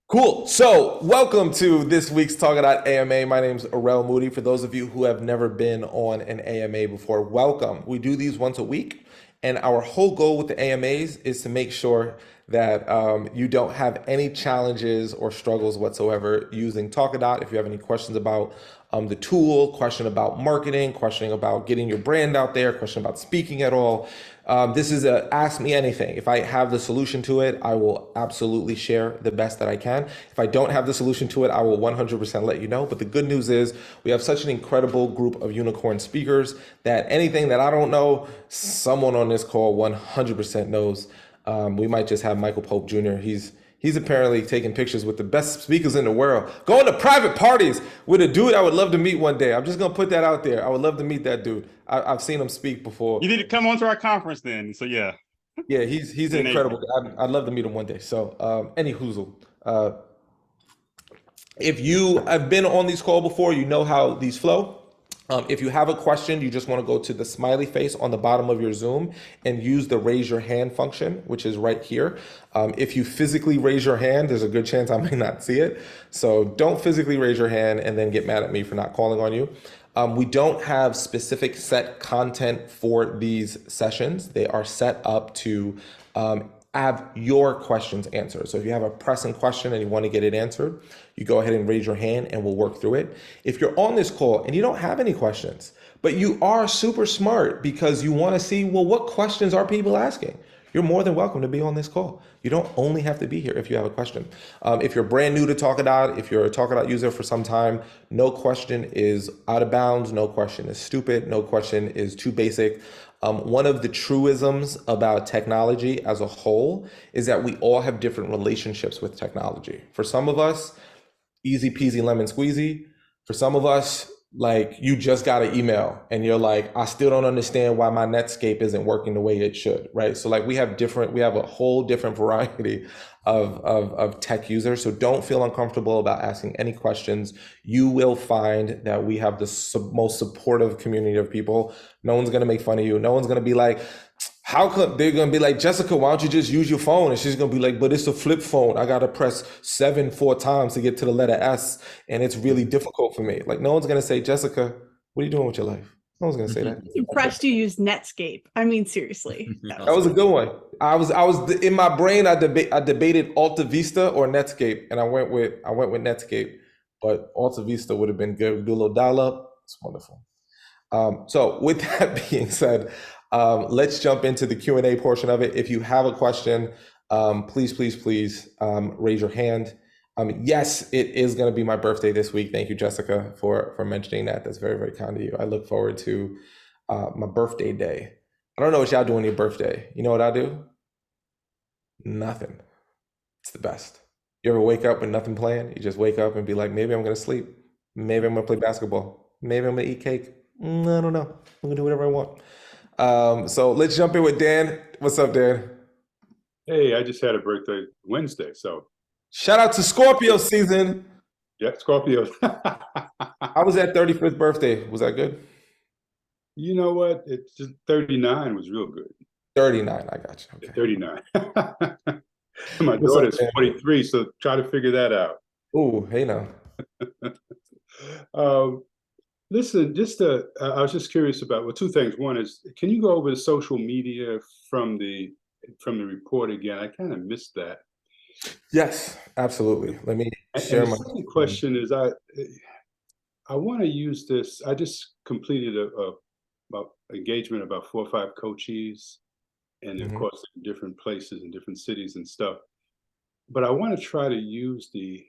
Cool. So, welcome to this week's Talkadot AMA. My name's Arel Moodie. For those of you who have never been on an AMA before, welcome. We do these once a week, and our whole goal with the AMAs is to make sure that you don't have any challenges or struggles whatsoever using Talkadot. If you have any questions about the tool, question about marketing, questioning about getting your brand out there, question about speaking at all, this is a ask me anything. If I have the solution to it, I will absolutely share the best that I can. If I don't have the solution to it, I will 100% let you know. But the good news is we have such an incredible group of unicorn speakers that anything that I don't know, someone on this call 100% knows. We might just have Michael Pope Jr. He's apparently taking pictures with the best speakers in the world, going to private parties with a dude I would love to meet one day. I'm just gonna put that out there. I would love to meet that dude. I've seen him speak before. You need to come on to our conference then. So yeah. Yeah, he's an incredible guy. I'd love to meet him one day. So any hoozle. If you have been on these calls before, you know how these flow. If you have a question, you just want to go to the smiley face on the bottom of your Zoom and use the raise your hand function, which is right here. If you physically raise your hand, there's a good chance I may not see it. So don't physically raise your hand and then get mad at me for not calling on you. We don't have specific set content for these sessions. They are set up to have your questions answered. So if you have a pressing question and you want to get it answered, you go ahead and raise your hand and we'll work through it. If you're on this call and you don't have any questions, but you are super smart because you want to see, well, what questions are people asking? You're more than welcome to be on this call. You don't only have to be here if you have a question. If you're brand new to Talkadot, if you're a Talkadot user for some time, no question is out of bounds, no question is stupid, no question is too basic. One of the truisms about technology as a whole is that we all have different relationships with technology. For some of us, easy peasy lemon squeezy. For some of us, like you just got an email and you're like, I still don't understand why my Netscape isn't working the way it should, right? So like we have a whole different variety of tech users. So don't feel uncomfortable about asking any questions. You will find that we have the most supportive community of people. No one's gonna make fun of you. No one's gonna be like, how come they're gonna be like, Jessica, why don't you just use your phone? And she's gonna be like, but it's a flip phone. I gotta press 4 times to get to the letter S, and it's really difficult for me. Like, no one's gonna say, Jessica, what are you doing with your life? No one's gonna say that. Impressed you used Netscape. I mean, seriously. That was a good one. I was in my brain. I debated Alta Vista or Netscape, and I went with Netscape. But Alta Vista would have been good. Do a little dial up. It's wonderful. So with that being said, let's jump into the Q&A portion of it. If you have a question, please raise your hand. Yes, it is going to be my birthday this week. Thank you, Jessica, for mentioning that. That's very, very kind of you. I look forward to my birthday day. I don't know what y'all do on your birthday. You know what I do? Nothing. It's the best. You ever wake up with nothing planned? You just wake up and be like, maybe I'm going to sleep. Maybe I'm going to play basketball. Maybe I'm going to eat cake. I don't know. I'm going to do whatever I want. So let's jump in with Dan. What's up, Dan? Hey, I just had a birthday Wednesday, so. Shout out to Scorpio season. Yeah, Scorpio. How was that 35th birthday? Was that good? You know what? It's just 39 was real good. 39, I got you. Okay. 39. My daughter's 43, so try to figure that out. Oh, hey now. Listen, I was just curious about, well, two things. One is, can you go over the social media from the report again? I kind of missed that. Yes, absolutely. Let me share my second question is, I want to use this. I just completed a engagement about 4 or 5 coaches, and of course, in different places and different cities and stuff. But I want to try to use the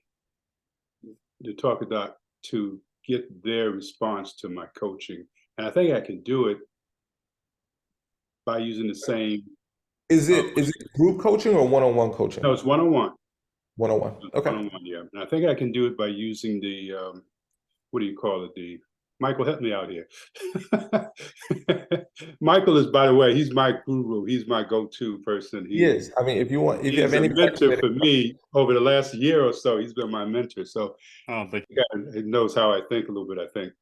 Talkadot to get their response to my coaching, and I think I can do it by using the same. Is it group coaching or one-on-one coaching? No, it's one-on-one. One-on-one. Okay. One-on-one, yeah. And I think I can do it by using the what do you call it? The Michael, help me out here. Michael is, by the way, he's my guru. He's my go-to person. He is. I mean, if you have any mentor for me over the last year or so, he's been my mentor. So he knows how I think a little bit, I think.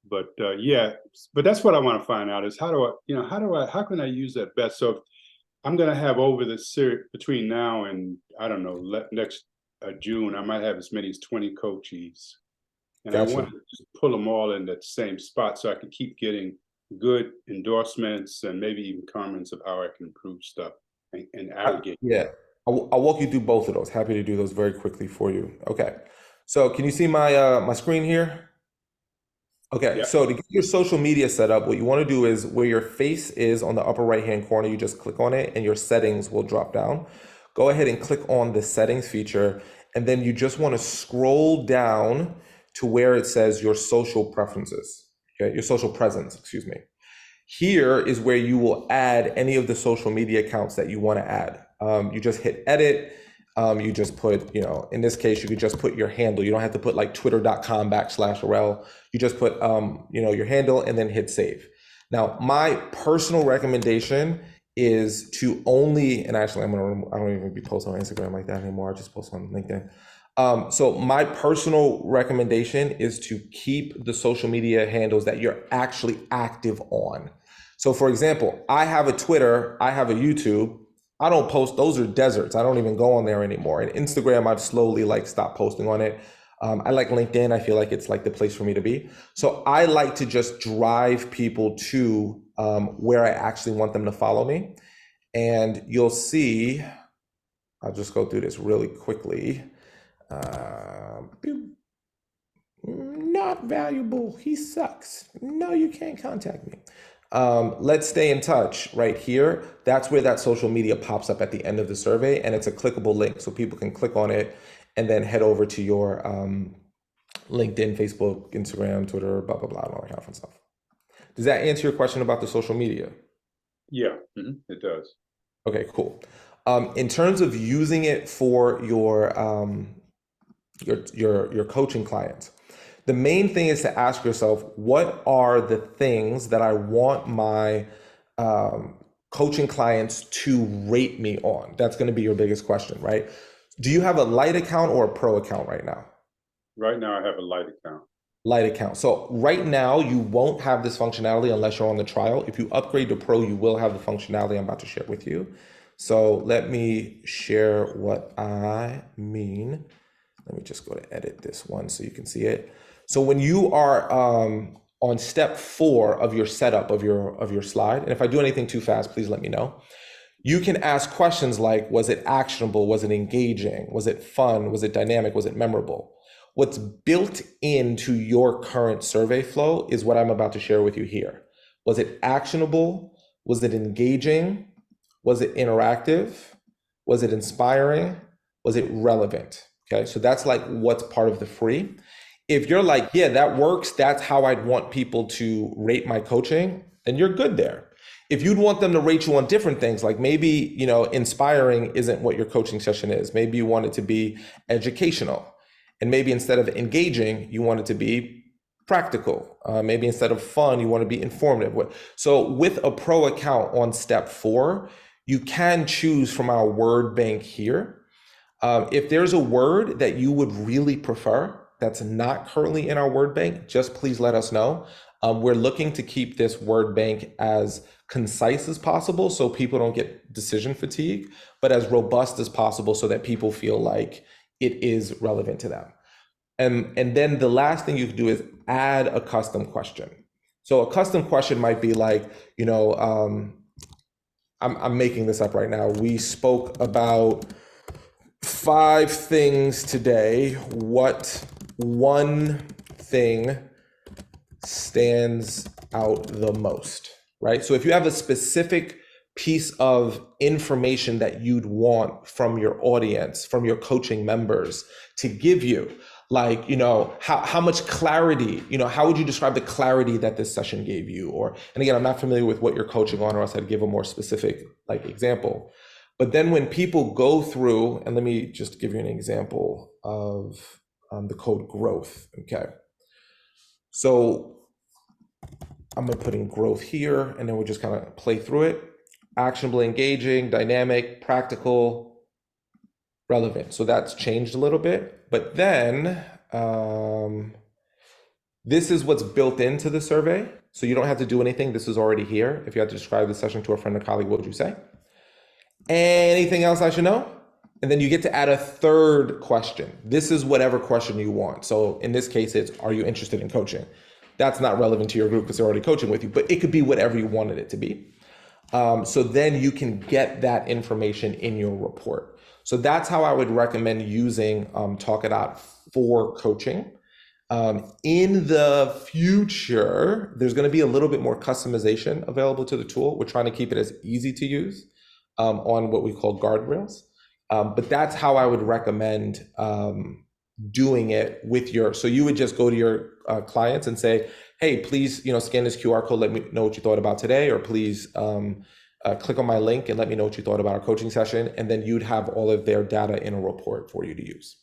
But yeah, but that's what I want to find out is how can I use that best? So I'm going to have over the series between now and, I don't know, next June, I might have as many as 20 coachees. And I Gotcha. want to just pull them all in that same spot so I can keep getting good endorsements and maybe even comments of how I can improve stuff and aggregate. Yeah, I'll walk you through both of those. Happy to do those very quickly for you. Okay, so can you see my my screen here? Okay, Yeah. so to get your social media set up, what you want to do is where your face is on the upper right hand corner, you just click on it and your settings will drop down. Go ahead and click on the settings feature, and then you just want to scroll down to where it says your social preferences, okay, your social presence, excuse me. Here is where you will add any of the social media accounts that you want to add. You just hit edit. You just put, in this case, you could just put your handle. You don't have to put like twitter.com/Arel. You just put, your handle and then hit save. Now, my personal recommendation is to only, and actually I don't even be posting on Instagram like that anymore. I just post on LinkedIn. So my personal recommendation is to keep the social media handles that you're actually active on. So for example, I have a Twitter, I have a YouTube. I don't post, those are deserts. I don't even go on there anymore. And Instagram, I've slowly stopped posting on it. I like LinkedIn. I feel like it's like the place for me to be. So I like to just drive people to where I actually want them to follow me. And you'll see, I'll just go through this really quickly. Not valuable. He sucks. No, you can't contact me. Let's stay in touch right here. That's where that social media pops up at the end of the survey, and it's a clickable link, so people can click on it and then head over to your LinkedIn, Facebook, Instagram, Twitter, blah, blah, blah, and all that kind of fun stuff. Does that answer your question about the social media? Yeah, it does. Okay, cool. In terms of using it for your coaching clients, the main thing is to ask yourself, what are the things that I want my coaching clients to rate me on? That's going to be your biggest question, right? Do you have a light account or a pro account right now? Right now I have a light account. Light account. So right now you won't have this functionality unless you're on the trial. If you upgrade to pro, you will have the functionality I'm about to share with you. So let me share what I mean. Let me just go to edit this one so you can see it. So when you are on step 4 of your setup of your slide, and if I do anything too fast, please let me know. You can ask questions like, was it actionable? Was it engaging? Was it fun? Was it dynamic? Was it memorable? What's built into your current survey flow is what I'm about to share with you here. Was it actionable? Was it engaging? Was it interactive? Was it inspiring? Was it relevant? Okay, so that's like what's part of the free. If you're like, yeah, that works, that's how I'd want people to rate my coaching, then you're good there. If you'd want them to rate you on different things, like maybe, inspiring isn't what your coaching session is. Maybe you want it to be educational. And maybe instead of engaging, you want it to be practical. Maybe instead of fun, you want to be informative. So with a pro account on step 4, you can choose from our word bank here. If there's a word that you would really prefer that's not currently in our word bank, just please let us know. We're looking to keep this word bank as concise as possible so people don't get decision fatigue, but as robust as possible so that people feel like it is relevant to them. And then the last thing you can do is add a custom question. So a custom question might be like, I'm making this up right now. We spoke about 5 things today. What one thing stands out the most, right? So if you have a specific piece of information that you'd want from your audience, from your coaching members to give you, like, how much clarity, how would you describe the clarity that this session gave you? And again, I'm not familiar with what you're coaching on, or else I'd give a more specific example. But then when people go through, and let me just give you an example of the code growth, okay? So I'm gonna put in growth here, and then we'll just kind of play through it. Actionable, engaging, dynamic, practical, relevant. So that's changed a little bit. But then this is what's built into the survey. So you don't have to do anything. This is already here. If you had to describe the session to a friend or colleague, what would you say? Anything else I should know? And then you get to add a third question. This is whatever question you want. So in this case, it's, are you interested in coaching? That's not relevant to your group because they're already coaching with you, but it could be whatever you wanted it to be. So then you can get that information in your report. So that's how I would recommend using Talkadot for coaching. In the future, there's going to be a little bit more customization available to the tool. We're trying to keep it as easy to use on what we call guardrails. But that's how I would recommend doing it with your, so you would just go to your clients and say, hey, please, scan this QR code, let me know what you thought about today, or please click on my link and let me know what you thought about our coaching session. And then you'd have all of their data in a report for you to use.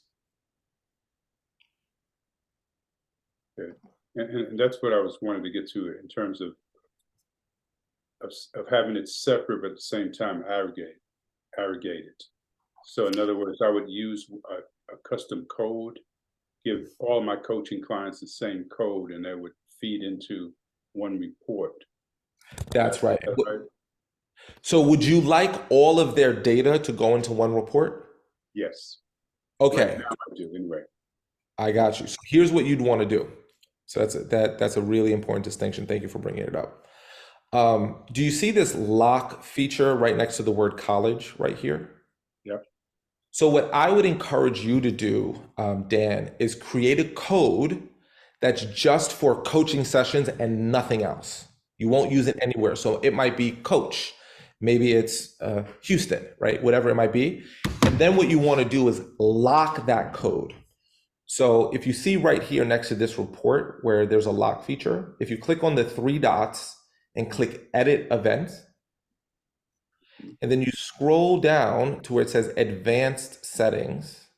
Good. And that's what I was wanting to get to in terms of having it separate, but at the same time aggregated. So in other words, I would use a custom code, give all my coaching clients the same code, and that would feed into one report. That's right. That's right. So would you like all of their data to go into one report? Yes. Okay. Right now I do anyway. I got you. So here's what you'd want to do. So that's a really important distinction. Thank you for bringing it up. Do you see this lock feature right next to the word college right here? Yep. So what I would encourage you to do, Dan, is create a code that's just for coaching sessions and nothing else. You won't use it anywhere. So it might be coach, maybe it's Houston, right? Whatever it might be. And then what you want to do is lock that code. So if you see right here next to this report where there's a lock feature, if you click on the 3 dots and click edit event, and then you scroll down to where it says advanced settings,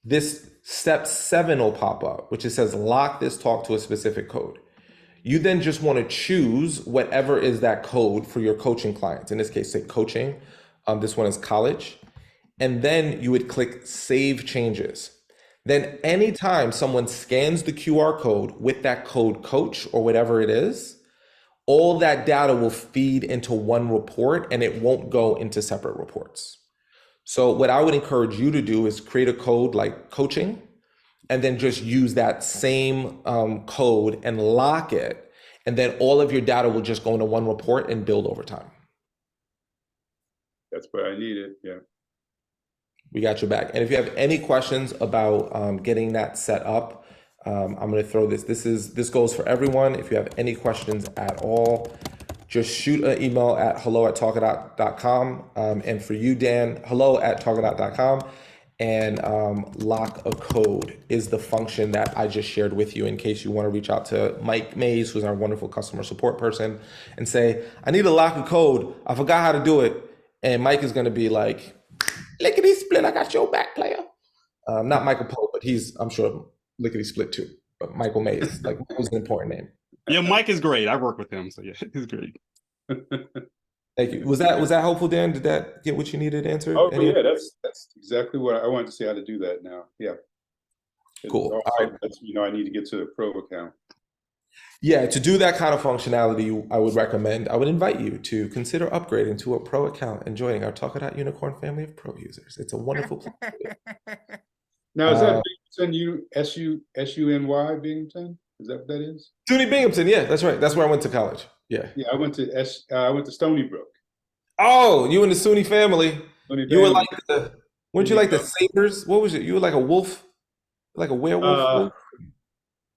this step 7 will pop up, which it says lock this talk to a specific code. You then just want to choose whatever is that code for your coaching clients. In this case, say coaching. This one is college. And then you would click save changes. Then anytime someone scans the QR code with that code coach or whatever it is, all that data will feed into one report and it won't go into separate reports. So what I would encourage you to do is create a code like coaching and then just use that same code and lock it. And then all of your data will just go into one report and build over time. That's what I needed. Yeah. We got your back. And if you have any questions about getting that set up, I'm going to throw this. This goes for everyone. If you have any questions at all, just shoot an email at hello@talkadot.com. And for you, Dan, hello@talkadot.com. And lock a code is the function that I just shared with you in case you want to reach out to Mike Mays, who's our wonderful customer support person, and say, I need to lock a code. I forgot how to do it. And Mike is going to be like, lickety split, I got your back, player. Not Michael Pope, but he's, I'm sure, lickety split too. But Michael Mays, like, was an important name. Yeah, Mike is great. I work with him, so yeah, he's great. Thank you. Was that helpful, Dan? Did that get what you needed answered? Oh yeah, that's exactly what I wanted to see how to do that now. Yeah. Cool. Also, All right. I need to get to the pro account. Yeah, to do that kind of functionality, I would invite you to consider upgrading to a pro account and joining our Talkadot Unicorn family of pro users. It's a wonderful place. Now, is that Binghamton, S-U-N-Y Binghamton? Is that what that is? SUNY Binghamton, yeah, that's right. That's where I went to college. Yeah. Yeah, I went to Stony Brook. Oh, you in the SUNY family. You were like weren't you like the Yeah. Sabres? What was it? You were like a wolf? Like a werewolf? Wolf?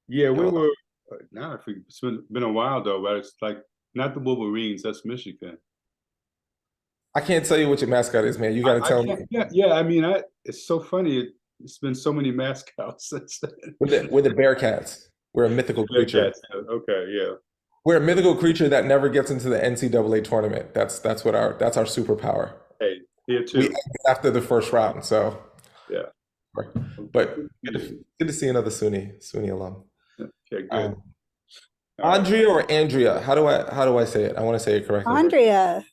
Yeah, we were. Now I think it's been a while though, but it's like not the Wolverines. That's Michigan. I can't tell you what your mascot is, man. You got to tell me. Yeah. I mean, it's so funny. It's been so many mascots since then. We're the Bearcats. We're a mythical creature. Okay, yeah. We're a mythical creature that never gets into the NCAA tournament. That's our superpower. Hey, here too. We ended after the first round, so yeah. But good to see another SUNY alum. Okay, good. Andrea or Andrea? How do I say it? I want to say it correctly. Andrea.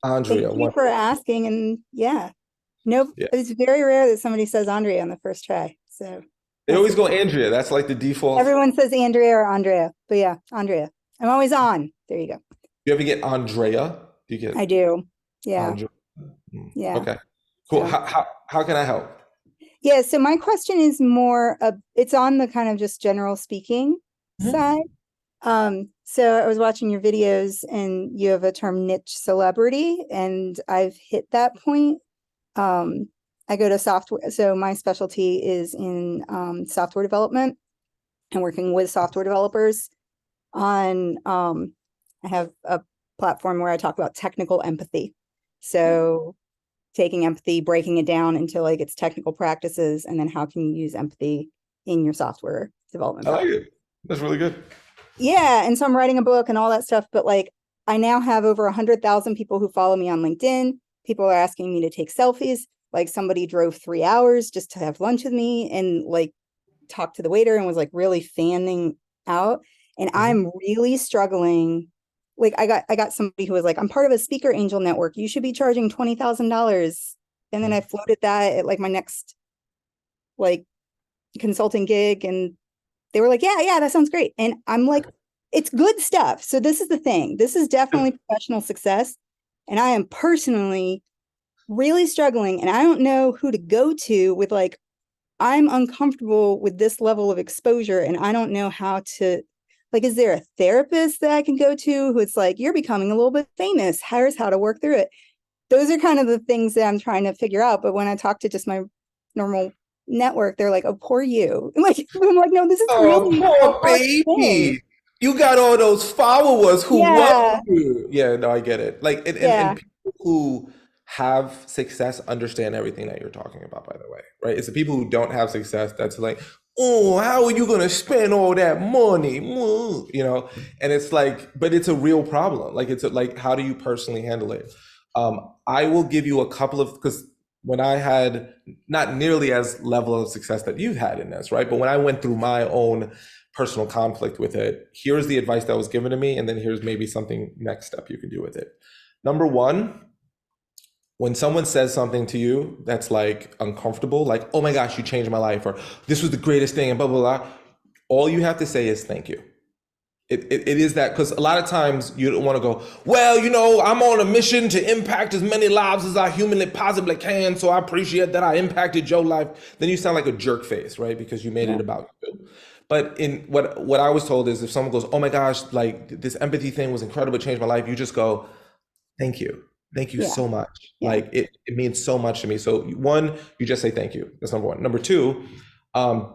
Andrea. Thank you for asking. And yeah, nope. Yeah. It's very rare that somebody says Andrea on the first try. So They always go Andrea. That's like the default. everyone says Andrea or Andrea, but yeah, Andrea. I'm always on. There you go. You ever get Andrea? Do you get? I do. Yeah. Andrea? Yeah. Okay. Cool. So- How can I help? Yeah, so my question is more it's on the kind of just general speaking Mhm. side. So I was watching your videos and you have a term niche celebrity, and I've hit that point. I go to software, so my specialty is in software development and working with software developers on I have a platform where I talk about technical empathy. So taking empathy, breaking it down into like its technical practices, and then how can you use empathy in your software development I like process. it. That's really good. Yeah, and so I'm writing a book and all that stuff, but like I now have over 100,000 people who follow me on LinkedIn. People are asking me to take selfies. Like somebody drove 3 hours just to have lunch with me and like talked to the waiter and was like really fanning out. And I'm really struggling. Like I got somebody who was like, I'm part of a speaker angel network. You should be charging $20,000. And then I floated that at like my next like consulting gig, and they were like, yeah, that sounds great. And I'm like, it's good stuff. So this is the thing. This is definitely professional success. And I am personally really struggling, and I don't know who to go to with like, I'm uncomfortable with this level of exposure, and I don't know how to, like, is there a therapist that I can go to who it's like, you're becoming a little bit famous, here's how to work through it. Those are kind of the things that I'm trying to figure out. But when I talk to just my normal network, they're like, oh, poor you. Like, I'm like, no, this is Oh, really a poor hard thing. baby. You got all those followers who Yeah, love you. Yeah, no, I get it. Like, yeah, and people who have success understand everything that you're talking about, by the way, right? It's the people who don't have success that's like, oh, how are you going to spend all that money? You know, and it's like, but it's a real problem. Like, like, how do you personally handle it? I will give you a couple of, because when I had not nearly as level of success that you've had in this, right? But when I went through my own personal conflict with it, here's the advice that was given to me, and then here's maybe something next step you can do with it. Number one, when someone says something to you that's like uncomfortable, like, oh my gosh, you changed my life, or this was the greatest thing, and blah, blah, blah, all you have to say is thank you. It is that, because a lot of times you don't want to go, well, you know, I'm on a mission to impact as many lives as I humanly possibly can, so I appreciate that I impacted your life. Then you sound like a jerk face, right? Because you made it about you. But in what I was told is, if someone goes, oh my gosh, like this empathy thing was incredible, it changed my life, you just go, thank you. Thank you yeah, so much. yeah. Like it means so much to me. So one, you just say thank you. That's number one. Number two,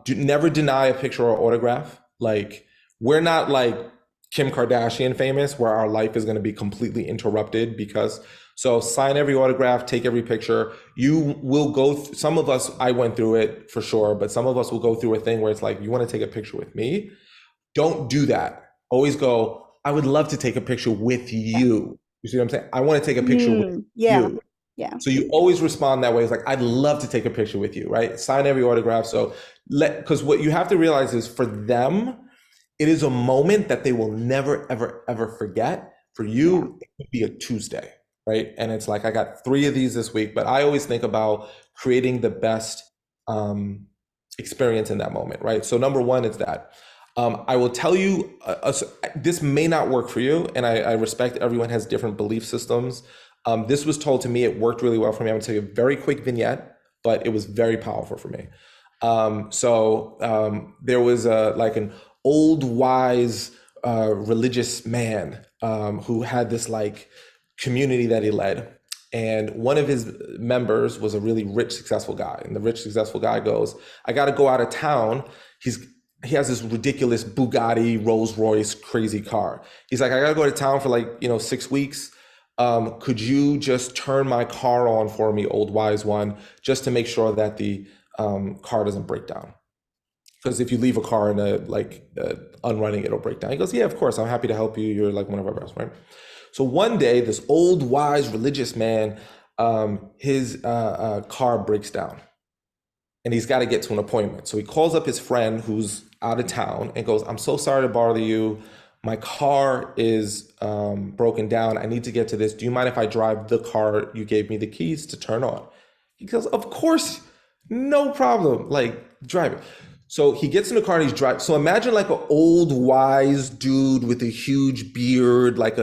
never deny a picture or autograph. Like, we're not like Kim Kardashian famous where our life is going to be completely interrupted because, so sign every autograph, take every picture. You will go, some of us, I went through it for sure, but some of us will go through a thing where it's like, you want to take a picture with me? Don't do that. Always go, I would love to take a picture with you. You see what I'm saying? I want to take a picture with Yeah, you. yeah, So you always respond that way. It's like, I'd love to take a picture with you, right? Sign every autograph. So because what you have to realize is, for them, it is a moment that they will never, ever, ever forget. For you, it could be a Tuesday, right? And it's like, I got 3 of these this week, but I always think about creating the best experience in that moment, right? So number one is that. I will tell you, this may not work for you, and I respect everyone has different belief systems. This was told to me, it worked really well for me. I'm gonna tell you a very quick vignette, but it was very powerful for me. There was like an old wise religious man who had this like community that he led, and one of his members was a really rich, successful guy. And the rich, successful guy goes, I got to go out of town. He has this ridiculous Bugatti, Rolls Royce, crazy car. He's like, I got to go to town for like, 6 weeks. Could you just turn my car on for me, old wise one, just to make sure that the car doesn't break down? Because if you leave a car in unrunning, it'll break down. He goes, yeah, of course, I'm happy to help you. You're like one of our best, right? So one day, this old, wise, religious man, his car breaks down, and he's got to get to an appointment. So he calls up his friend who's out of town and goes, I'm so sorry to bother you. My car is broken down. I need to get to this. Do you mind if I drive the car you gave me the keys to turn on? He goes, of course, no problem. Like, drive it. So he gets in the car and he's driving. So imagine like an old wise dude with a huge beard, like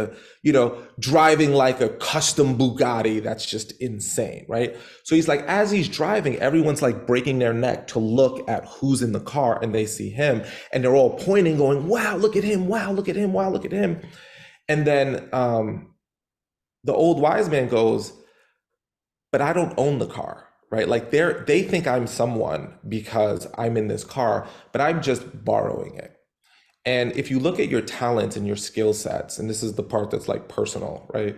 driving like a custom Bugatti. That's just insane, right? So he's like, as he's driving, everyone's like breaking their neck to look at who's in the car, and they see him and they're all pointing, going, wow, look at him. Wow, look at him. Wow, look at him. And then the old wise man goes, but I don't own the car. Right? Like they think I'm someone because I'm in this car, but I'm just borrowing it. And if you look at your talents and your skill sets, and this is the part that's like personal, right?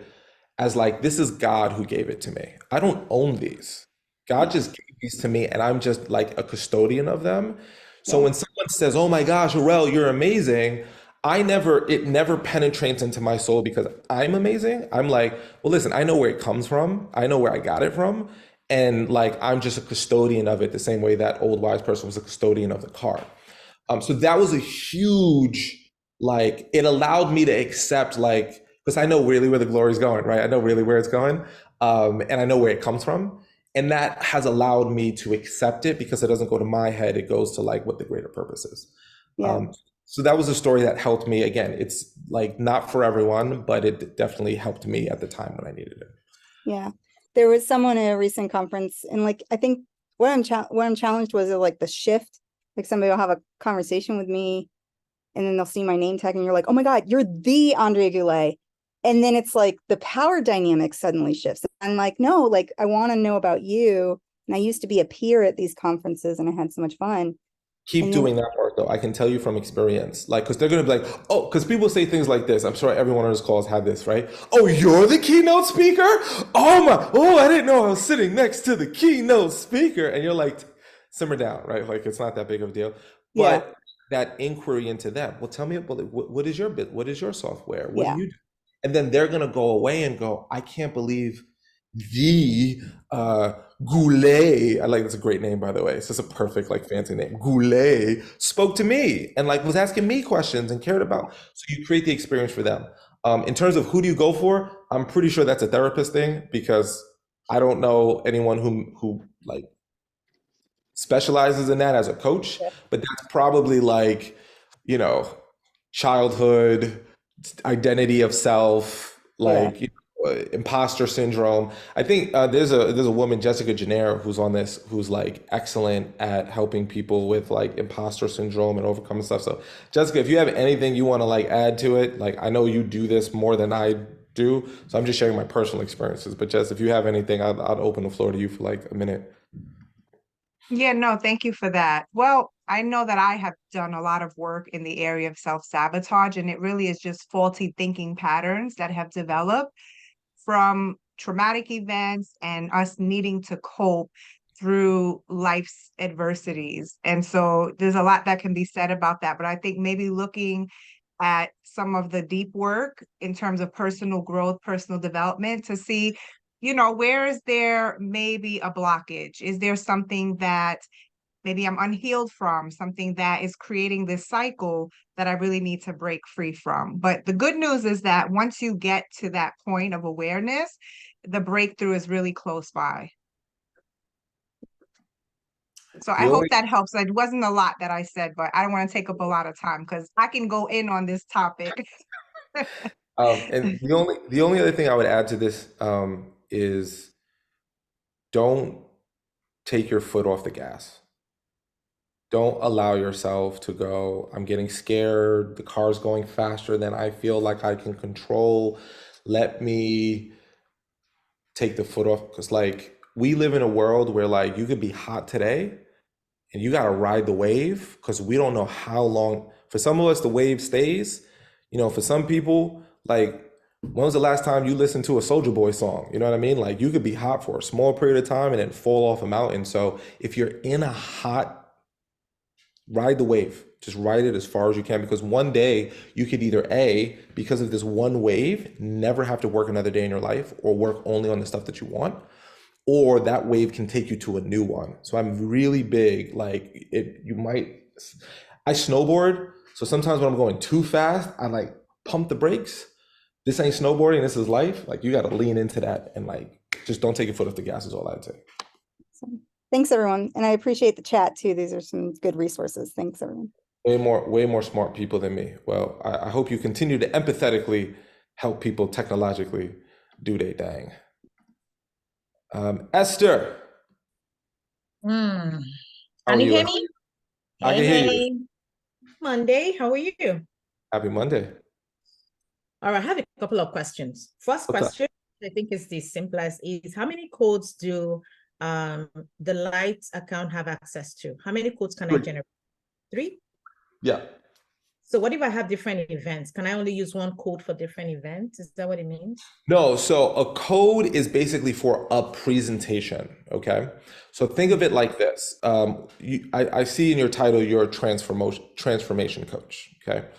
As like, this is God who gave it to me. I don't own these. God just gave these to me, and I'm just like a custodian of them. So when someone says, oh my gosh, Arel, you're amazing, it never penetrates into my soul because I'm amazing. I'm like, well, listen, I know where it comes from. I know where I got it from. And like, I'm just a custodian of it the same way that old wise person was a custodian of the car. So that was a huge, like, it allowed me to accept, like, because I know really where the glory is going, right? I know really where it's going. And I know where it comes from. And that has allowed me to accept it because it doesn't go to my head. It goes to like what the greater purpose is. Yeah. So that was a story that helped me. Again, it's like not for everyone, but it definitely helped me at the time when I needed it. Yeah. There was someone at a recent conference, and like, I think what I'm challenged was like the shift. Like somebody will have a conversation with me and then they'll see my name tag and you're like, oh my God, you're the Andre Goulet. And then it's like the power dynamic suddenly shifts. I'm like, no, like I want to know about you. And I used to be a peer at these conferences and I had so much fun. Keep doing that part though. I can tell you from experience, like, because they're going to be like, oh, because people say things like this. I'm sure everyone on this call has had this, right? Oh, you're the keynote speaker? I didn't know I was sitting next to the keynote speaker. And you're like, simmer down, right? Like, it's not that big of a deal. But that inquiry into them, well, tell me about what is your bit? What is your software? What do you do? And then they're going to go away and go, I can't believe the Goulet, I like, that's a great name, by the way. It's just a perfect, like, fancy name. Goulet spoke to me and like was asking me questions and cared about. So you create the experience for them. In terms of who do you go for, I'm pretty sure that's a therapist thing because I don't know anyone who like specializes in that as a coach, but that's probably like, childhood identity of self, like imposter syndrome. I think there's a woman, Jessica Jenner, who's on this, who's like excellent at helping people with like imposter syndrome and overcoming stuff. So Jessica, if you have anything you want to like add to it, like I know you do this more than I do, so I'm just sharing my personal experiences. But Jess, if you have anything, I'd open the floor to you for like a minute. Yeah, no, thank you for that. Well, I know that I have done a lot of work in the area of self-sabotage, and it really is just faulty thinking patterns that have developed from traumatic events and us needing to cope through life's adversities. And so there's a lot that can be said about that, but I think maybe looking at some of the deep work in terms of personal growth, personal development to see, where is there maybe a blockage? Is there something that maybe I'm unhealed from, something that is creating this cycle that I really need to break free from? But the good news is that once you get to that point of awareness, the breakthrough is really close by. So I hope that helps. It wasn't a lot that I said, but I don't want to take up a lot of time because I can go in on this topic. And the only other thing I would add to this is don't take your foot off the gas. Don't allow yourself to go, I'm getting scared, the car's going faster than I feel like I can control. Let me take the foot off. Because like we live in a world where like you could be hot today and you got to ride the wave because we don't know how long. For some of us, the wave stays. For some people, like, when was the last time you listened to a Soulja Boy song? You know what I mean? Like, you could be hot for a small period of time and then fall off a mountain. So if you're in a hot, ride the wave. Just ride it as far as you can, because one day you could either A, because of this one wave, never have to work another day in your life or work only on the stuff that you want, or that wave can take you to a new one. So I'm really big, like, I snowboard. So sometimes when I'm going too fast, I like pump the brakes. This ain't snowboarding, this is life. Like, you got to lean into that and like, just don't take your foot off the gas is all I'd say. Thanks, everyone. And I appreciate the chat too. These are some good resources. Thanks, everyone. Way more smart people than me. Well, I hope you continue to empathetically help people technologically do their thing. Esther, Hmm. how Can are you you? hear me? I can hear you. Monday, how are you? Happy Monday. All right, I have a couple of questions. First What's up? question, I think is the simplest, is how many codes do the Light account have access to? How many codes can I 3. generate? 3? Yeah. So what if I have different events? Can I only use one code for different events? Is that what it means? No, so a code is basically for a presentation, okay? So think of it like this. I see in your title, you're a transformation coach, okay?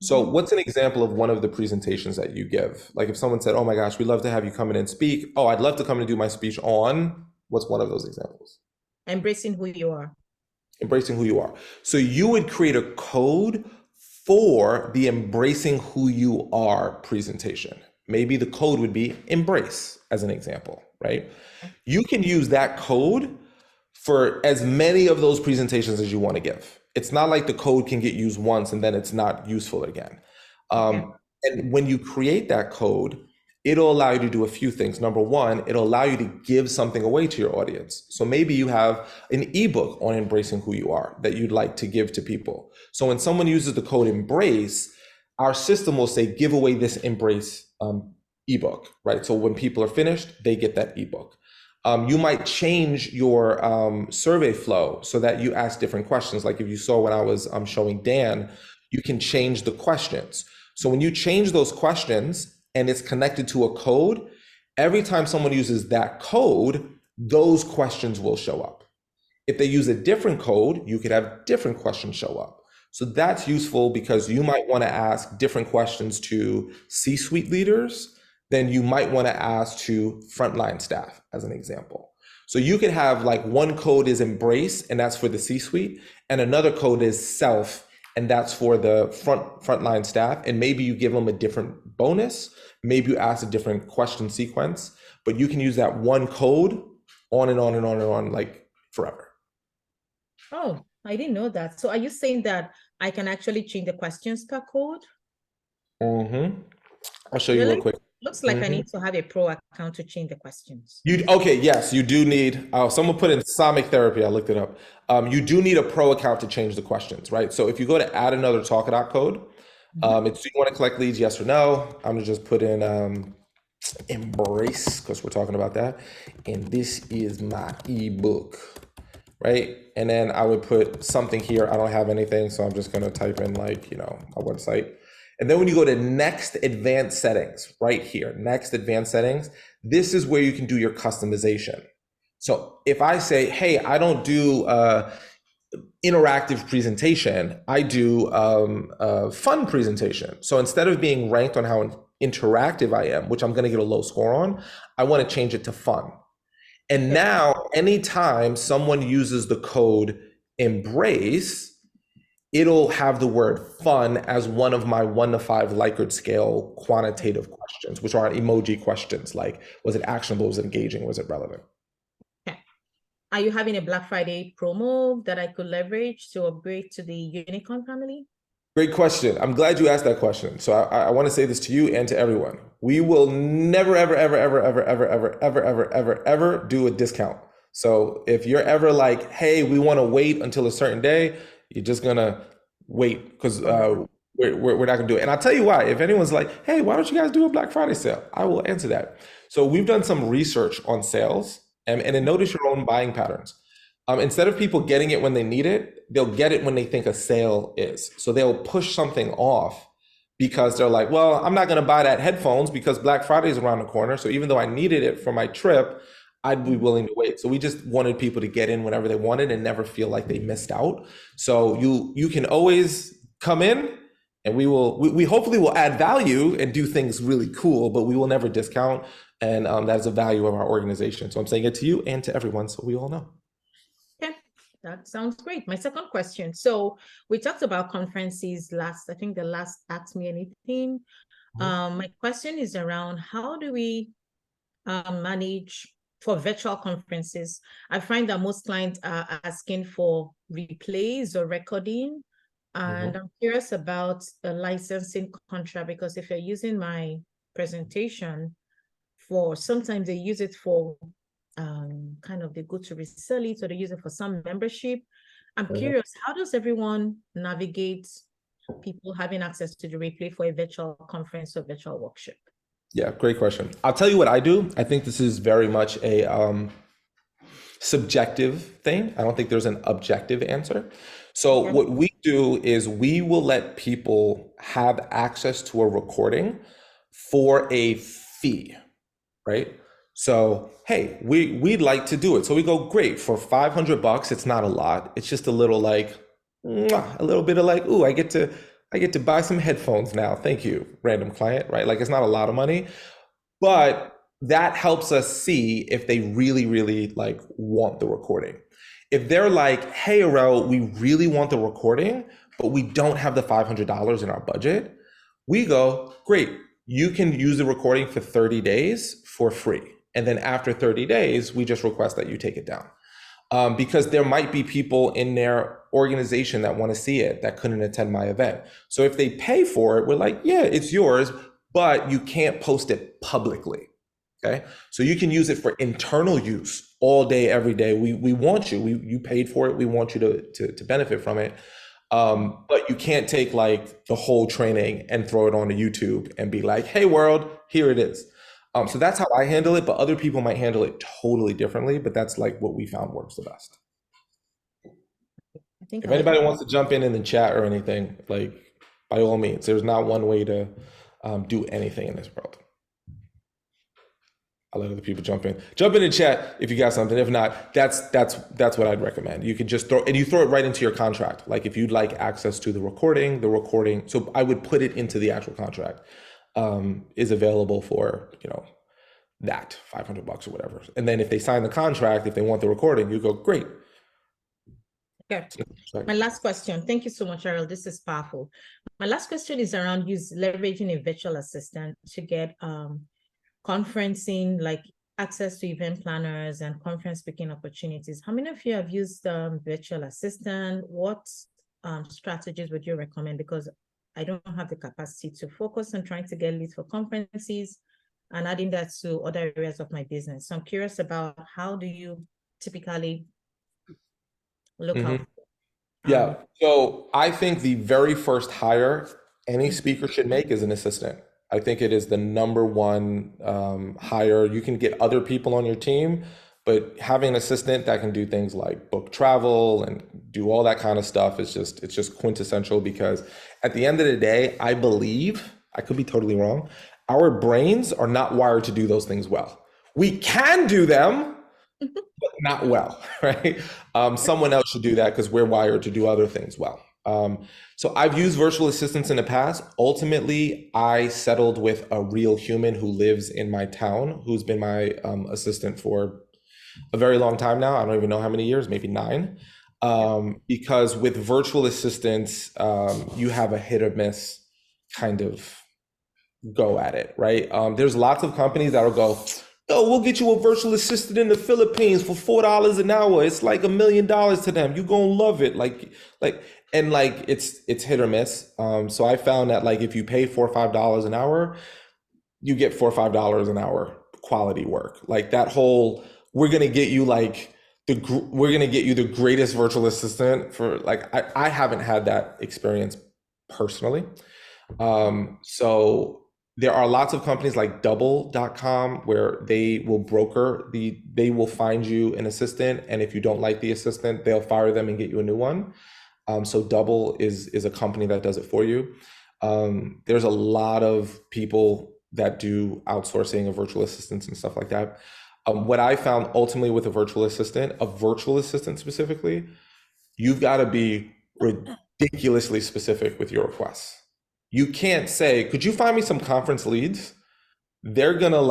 So what's an example of one of the presentations that you give? Like if someone said, oh my gosh, we'd love to have you come in and speak. Oh, I'd love to come and do my speech on, what's one of those examples? Embracing who you are. Embracing who you are. So you would create a code for the embracing who you are presentation. Maybe the code would be embrace as an example, right? You can use that code for as many of those presentations as you want to give. It's not like the code can get used once and then it's not useful again. And when you create that code, it'll allow you to do a few things. Number one, it'll allow you to give something away to your audience. So maybe you have an ebook on embracing who you are that you'd like to give to people. So when someone uses the code embrace, our system will say, give away this embrace ebook, right? So when people are finished, they get that ebook. You might change your survey flow so that you ask different questions. Like if you saw when I was showing Dan, you can change the questions. So when you change those questions and it's connected to a code, every time someone uses that code, those questions will show up. If they use a different code, you could have different questions show up. So that's useful because you might want to ask different questions to C-suite leaders than you might want to ask to frontline staff, as an example. So you could have like one code is embrace, and that's for the C-suite, and another code is self, and that's for the frontline staff. And maybe you give them a different bonus, maybe you ask a different question sequence, but you can use that one code on and on and on and on, like forever. Oh, I didn't know that. So are you saying that I can actually change the questions per code? I'll show you real quick. Looks like I need to have a pro account to change the questions. Okay, yes, you do need, someone put in Sonic Therapy, I looked it up. You do need a pro account to change the questions, right? So if you go to add another Talkadot code, it's do you want to collect leads, yes or no? I'm gonna just put in embrace, because we're talking about that. And this is my ebook, right? And then I would put something here. I don't have anything, so I'm just gonna type in like, a website. And then when you go to next advanced settings, right here, next advanced settings, this is where you can do your customization. So if I say, hey, I don't do interactive presentation, I do fun presentation. So instead of being ranked on how interactive I am, which I'm gonna get a low score on, I wanna change it to fun. And now anytime someone uses the code embrace, it'll have the word fun as one of my 1 to 5 Likert scale quantitative questions, which are emoji questions. Like, was it actionable? Was it engaging? Was it relevant? Okay. Are you having a Black Friday promo that I could leverage to upgrade to the Unicorn family? Great question. I'm glad you asked that question. So I want to say this to you and to everyone. We will never, ever, ever, ever, ever, ever, ever, ever, ever, ever, ever do a discount. So if you're ever like, hey, we want to wait until a certain day, you're just gonna wait because we're not gonna do it. And I'll tell you why. If anyone's like, hey, why don't you guys do a Black Friday sale? I will answer that. So we've done some research on sales and then notice your own buying patterns. Instead of people getting it when they need it, they'll get it when they think a sale is. So they'll push something off because they're like, well, I'm not gonna buy that headphones because Black Friday is around the corner. So even though I needed it for my trip, I'd be willing to wait. So we just wanted people to get in whenever they wanted and never feel like they missed out. So you can always come in and we hopefully will add value and do things really cool, but we will never discount. And that is a value of our organization. So I'm saying it to you and to everyone so we all know. Okay, that sounds great. My second question. So we talked about conferences last, I think the last Ask Me Anything. My question is around how do we manage for virtual conferences, I find that most clients are asking for replays or recording. And I'm curious about a licensing contract, because if you're using my presentation for, sometimes they use it for kind of, they go to resell it, or they use it for some membership. I'm curious, how does everyone navigate people having access to the replay for a virtual conference or virtual workshop? Yeah, great question. I'll tell you what I do. I think this is very much a subjective thing. I don't think there's an objective answer. So what we do is we will let people have access to a recording for a fee, right? So, hey, we'd like to do it. So we go, great, for $500, it's not a lot. It's just a little like, mwah, a little bit of like, ooh, I get to buy some headphones now. Thank you, random client, right? Like, it's not a lot of money, but that helps us see if they really, really like want the recording. If they're like, hey, Arel, we really want the recording, but we don't have the $500 in our budget, we go, great, you can use the recording for 30 days for free. And then after 30 days, we just request that you take it down. Because there might be people in their organization that want to see it that couldn't attend my event. So if they pay for it, we're like, yeah, it's yours, but you can't post it publicly. Okay, so you can use it for internal use all day, every day. We want you. You paid for it. We want you to benefit from it. But you can't take like the whole training and throw it onto YouTube and be like, hey world, here it is. So that's how I handle it, but other people might handle it totally differently, but that's like what we found works the best. I think If anybody wants to jump in the chat or anything, like by all means, there's not one way to do anything in this world. I'll let other people jump in. Jump in the chat if you got something. If not, that's what I'd recommend. You could just throw it right into your contract. Like if you'd like access to the recording. So I would put it into the actual contract. Is available for, that $500 or whatever. And then if they sign the contract, if they want the recording, you go, great. Okay. My last question. Thank you so much, Arel. This is powerful. My last question is around leveraging a virtual assistant to get conferencing, like access to event planners and conference speaking opportunities. How many of you have used virtual assistant? What strategies would you recommend? Because I don't have the capacity to focus on trying to get leads for conferences and adding that to other areas of my business. So I'm curious about, how do you typically look out? Yeah, so I think the very first hire any speaker should make is an assistant. I think it is the number one hire. You can get other people on your team, but having an assistant that can do things like book travel and do all that kind of stuff is it's just quintessential, because at the end of the day, I believe, I could be totally wrong, our brains are not wired to do those things well. We can do them, but not well, right? Someone else should do that because we're wired to do other things well. So I've used virtual assistants in the past. Ultimately, I settled with a real human who lives in my town, who's been my assistant for a very long time now. I don't even know how many years, maybe 9. Because with virtual assistants, you have a hit or miss kind of go at it, right? There's lots of companies that'll go, oh, we'll get you a virtual assistant in the Philippines for $4 an hour. It's like $1 million to them. You're gonna love it. It's hit or miss. So I found that like if you pay $4 or $5 an hour, you get $4 or $5 an hour quality work. Like that whole, we're gonna get you the greatest virtual assistant for like, I haven't had that experience personally. So there are lots of companies like double.com where they will they will find you an assistant. And if you don't like the assistant, they'll fire them and get you a new one. So Double is a company that does it for you. There's a lot of people that do outsourcing of virtual assistants and stuff like that. What I found ultimately with a virtual assistant specifically, you've got to be ridiculously specific with your requests. You can't say, could you find me some conference leads? They're gonna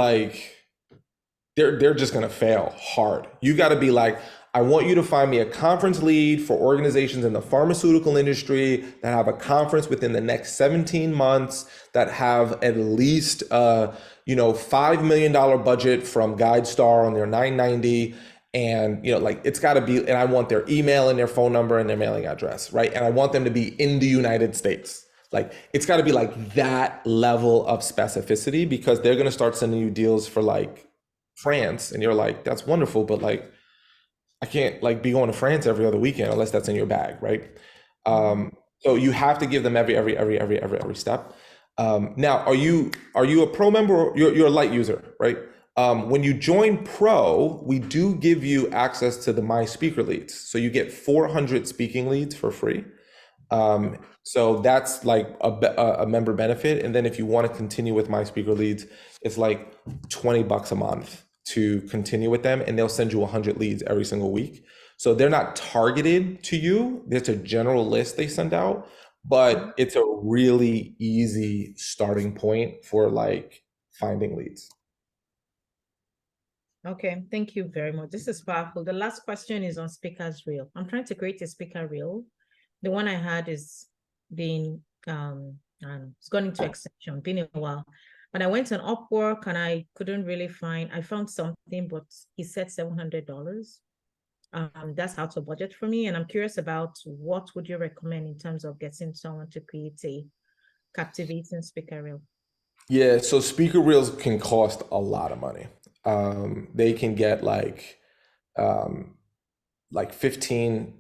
they're just gonna fail hard. You got to be like, I want you to find me a conference lead for organizations in the pharmaceutical industry that have a conference within the next 17 months, that have at least $5 million budget from GuideStar on their 990. And like it's got to be, and I want their email and their phone number and their mailing address, right? And I want them to be in the United States. Like it's got to be like that level of specificity, because they're going to start sending you deals for like France, and you're like, that's wonderful, but like I can't like be going to France every other weekend unless that's in your bag, right? So you have to give them every step. Now, are you a pro member, or you're a light user, right? When you join Pro, we do give you access to the My Speaker Leads. So you get 400 speaking leads for free. So that's like a member benefit. And then if you want to continue with My Speaker Leads, it's like $20 a month to continue with them, and they'll send you 100 leads every single week. So they're not targeted to you. There's a general list they send out, but it's a really easy starting point for like finding leads. Okay, thank you very much. This is powerful. The last question is on speakers reel. I'm trying to create a speaker reel. The one I had is being it's gone into extension, been a while. But I went on Upwork and I couldn't really I found something, but he said $700. That's out of budget for me. And I'm curious about what would you recommend in terms of getting someone to create a captivating speaker reel? Yeah, so speaker reels can cost a lot of money. They can get like 15,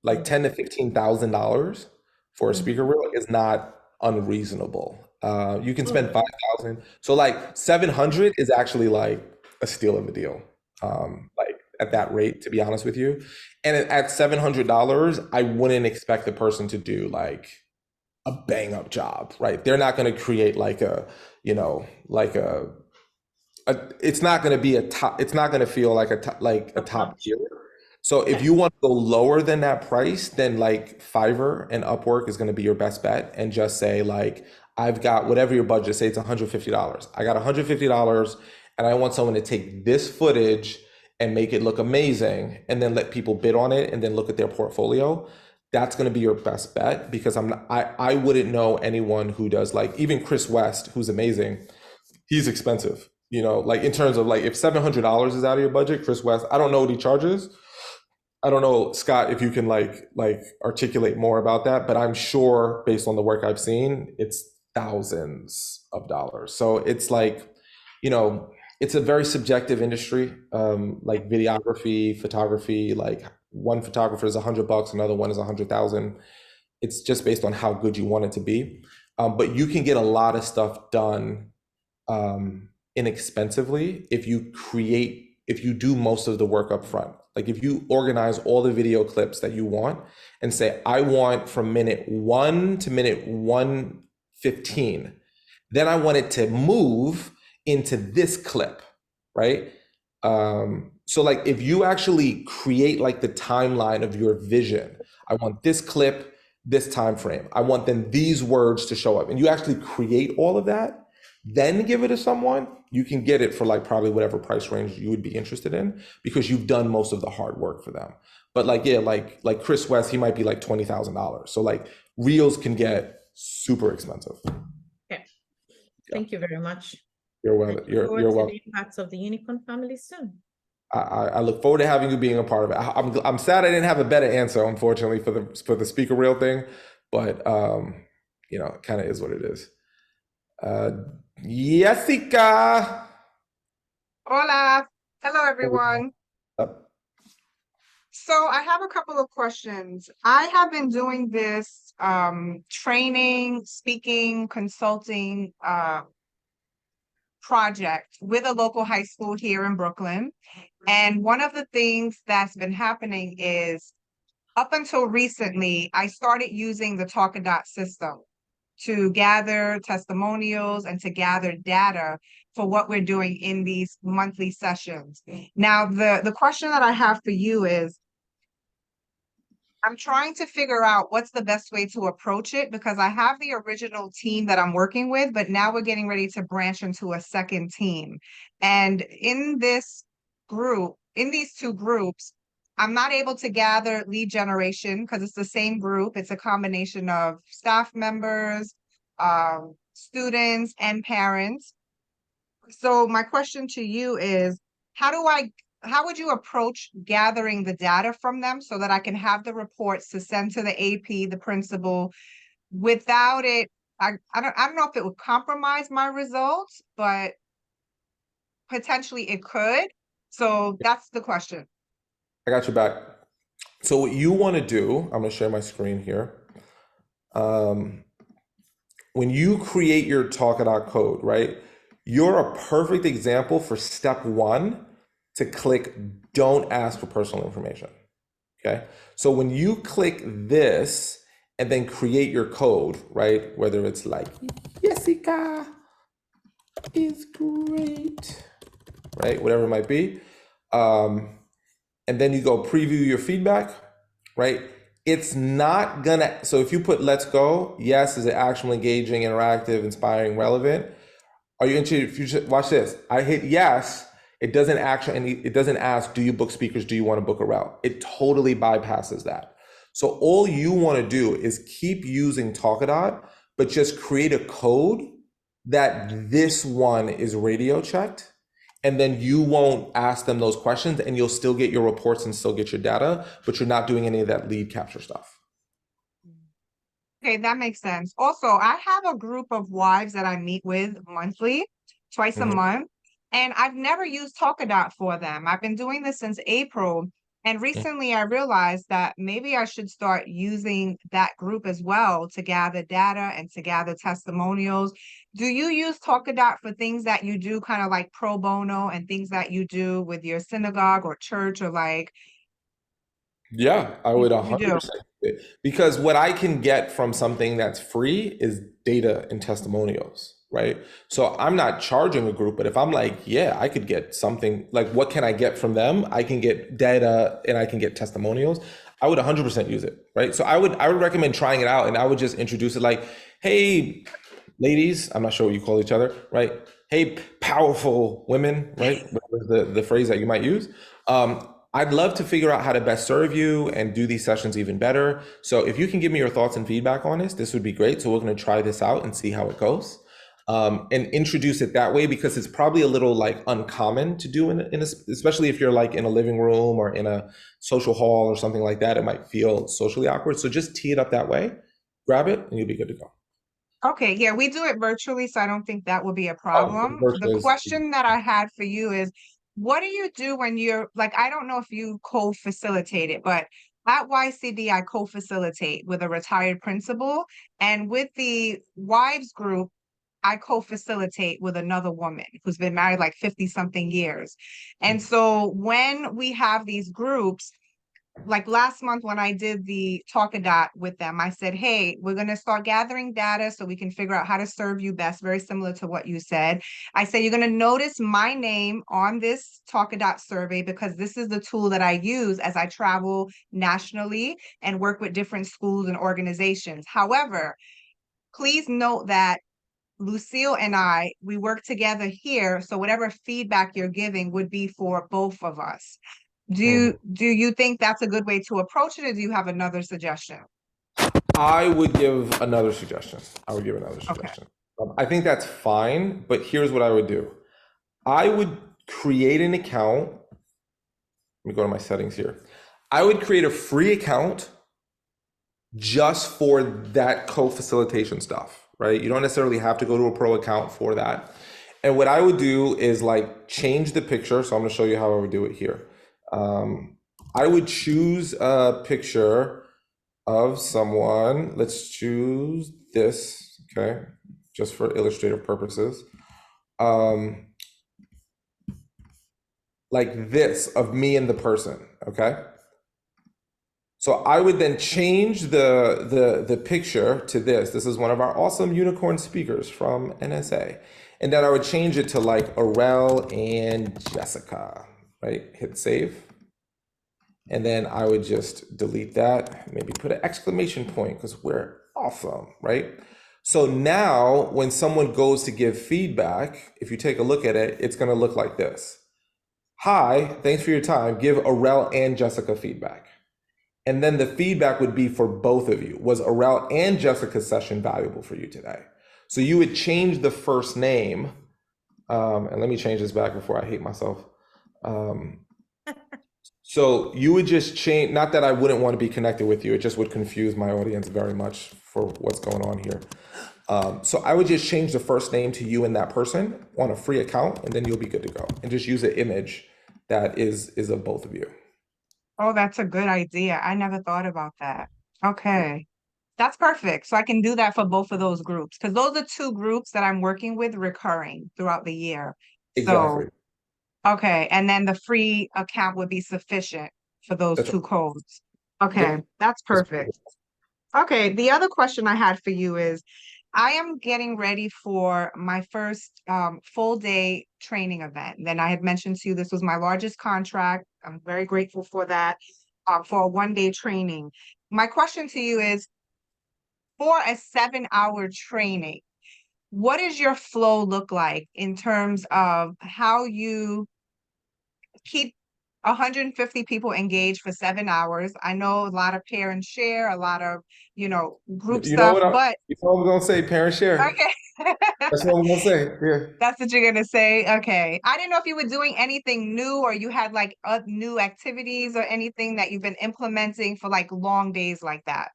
like $10,000 to $15,000 for a speaker reel is not unreasonable. You can spend 5,000. So like 700 is actually like a steal of a deal. Like at that rate, to be honest with you. And at $700, I wouldn't expect the person to do like a bang up job, right? They're not going to create like it's not going to be it's not going to feel like a top tier. So if you want to go lower than that price, then like Fiverr and Upwork is going to be your best bet, and just say like, I've got whatever your budget, say it's $150. I got $150 and I want someone to take this footage and make it look amazing, and then let people bid on it and then look at their portfolio. That's going to be your best bet, because I wouldn't know anyone who does, like even Chris West, who's amazing. He's expensive, like in terms of like, if $700 is out of your budget, Chris West, I don't know what he charges. I don't know, Scott, if you can like articulate more about that, but I'm sure based on the work I've seen, it's thousands of dollars. So it's like, it's a very subjective industry, like videography, photography. Like one photographer is $100, another one is 100,000. It's just based on how good you want it to be. But you can get a lot of stuff done inexpensively if you do most of the work up front. Like if you organize all the video clips that you want and say, I want from minute 1 to minute 1:15, then I want it to move into this clip, right? So like if you actually create like the timeline of your vision, I want this clip, this time frame, I want then these words to show up, and you actually create all of that, then give it to someone, you can get it for like probably whatever price range you would be interested in, because you've done most of the hard work for them. But like, yeah, like Chris West, he might be like $20,000. So like reels can get super expensive. Okay. Thank you very much. You're welcome. You're welcome. Being part of the Unicorn family soon. I look forward to having you being a part of it. I'm sad I didn't have a better answer, unfortunately, for the speaker reel thing, but it kind of is what it is. Jessica. Hola. Hello, everyone. So I have a couple of questions. I have been doing this training, speaking, consulting project with a local high school here in Brooklyn. And one of the things that's been happening is, up until recently, I started using the Talkadot system to gather testimonials and to gather data for what we're doing in these monthly sessions. Now, the question that I have for you is, I'm trying to figure out what's the best way to approach it, because I have the original team that I'm working with, but now we're getting ready to branch into a second team. And in this group, in these two groups, I'm not able to gather lead generation because it's the same group. It's a combination of staff members, students, and parents. So my question to you is, how would you approach gathering the data from them so that I can have the reports to send to the AP, the principal, without it? I don't know if it would compromise my results, but potentially it could. So that's the question. I got you back. So what you want to do, I'm going to share my screen here. When you create your Talkadot code, right, you're a perfect example for step 1 to click don't ask for personal information. Okay. So when you click this and then create your code, right, whether it's like Jessica is great, right, whatever it might be, and then you go preview your feedback, right? It's not gonna, so if you put let's go, yes, is it actually engaging, interactive, inspiring, relevant? Are you interested? If you watch this, I hit yes, it doesn't ask, do you book speakers? Do you want to book a route? It totally bypasses that. So all you want to do is keep using Talkadot, but just create a code that this one is radio checked. And then you won't ask them those questions and you'll still get your reports and still get your data, but you're not doing any of that lead capture stuff. Okay, that makes sense. Also, I have a group of wives that I meet with monthly, twice a month, and I've never used Talkadot for them. I've been doing this since April, and recently I realized that maybe I should start using that group as well to gather data and to gather testimonials. Do you use Talkadot for things that you do kind of like pro bono and things that you do with your synagogue or church or like? Yeah, I would You do. 100%. Because what I can get from something that's free is data and testimonials, right? So I'm not charging a group, but if I'm like, yeah, I could get something, like what can I get from them? I can get data and I can get testimonials. I would 100% use it, right? So I would recommend trying it out, and I would just introduce it like, hey, ladies, I'm not sure what you call each other, right? Hey, powerful women, right? Whatever the phrase that you might use. I'd love to figure out how to best serve you and do these sessions even better. So if you can give me your thoughts and feedback on this would be great. So we're going to try this out and see how it goes, and introduce it that way, because it's probably a little like uncommon to do especially if you're like in a living room or in a social hall or something like that. It might feel socially awkward. So just tee it up that way, grab it, and you'll be good to go. Okay, yeah, we do it virtually, so I don't think that will be a problem. The question that I had for you is, what do you do when you're like, I don't know if you co-facilitate it, but at YCD, I co-facilitate with a retired principal, and with the wives group, I co-facilitate with another woman who's been married like 50 something years. And so when we have these groups, like last month when I did the Talkadot with them, I said, hey, we're going to start gathering data so we can figure out how to serve you best, very similar to what you said. I said, you're going to notice my name on this Talkadot survey because this is the tool that I use as I travel nationally and work with different schools and organizations. However, please note that Lucille and we work together here. So whatever feedback you're giving would be for both of us. Do you think that's a good way to approach it, or do you have another suggestion? I would give another suggestion. Okay. I think that's fine, but here's what I would do. I would create an account. Let me go to my settings here. I would create a free account just for that co-facilitation stuff, right? You don't necessarily have to go to a pro account for that. And what I would do is like change the picture. So I'm going to show you how I would do it here. I would choose a picture of someone. Let's choose this, okay, just for illustrative purposes. Like this, of me and the person, okay? So I would then change the picture to this. This is one of our awesome unicorn speakers from NSA. And then I would change it to like Arel and Jessica, right? Hit save. And then I would just delete that, maybe put an exclamation point because we're awesome, right? So now when someone goes to give feedback, if you take a look at it, it's going to look like this. hi, thanks for your time. Give Arel and Jessica feedback. And then the feedback would be for both of you. Was Arel and Jessica's session valuable for you today? So you would change the first name. And let me change this back before I hate myself. So you would just change, not that I wouldn't want to be connected with you, it just would confuse my audience very much for what's going on here. So I would just change the first name to you and that person on a free account, and then you'll be good to go. And just use an image that is of both of you. Oh, that's a good idea. I never thought about that. Okay. That's perfect. So I can do that for both of those groups because those are two groups that I'm working with recurring throughout the year. Exactly. So, okay. And then the free account would be sufficient for those That's two codes. Okay. Yep. That's perfect. Okay. The other question I had for you is I am getting ready for my first full day training event. Then I had mentioned to you this was my largest contract. I'm very grateful for that, for a 1-day training. My question to you is, for a 7-hour training, what does your flow look like in terms of how you keep 150 people engaged for 7 hours? I know a lot of parents share, a lot of, group You know stuff, what but I'm gonna say, parent share. okay. That's what I'm gonna say. Yeah. That's what you're gonna say? Okay. I didn't know if you were doing anything new or you had like new activities or anything that you've been implementing for like long days like that.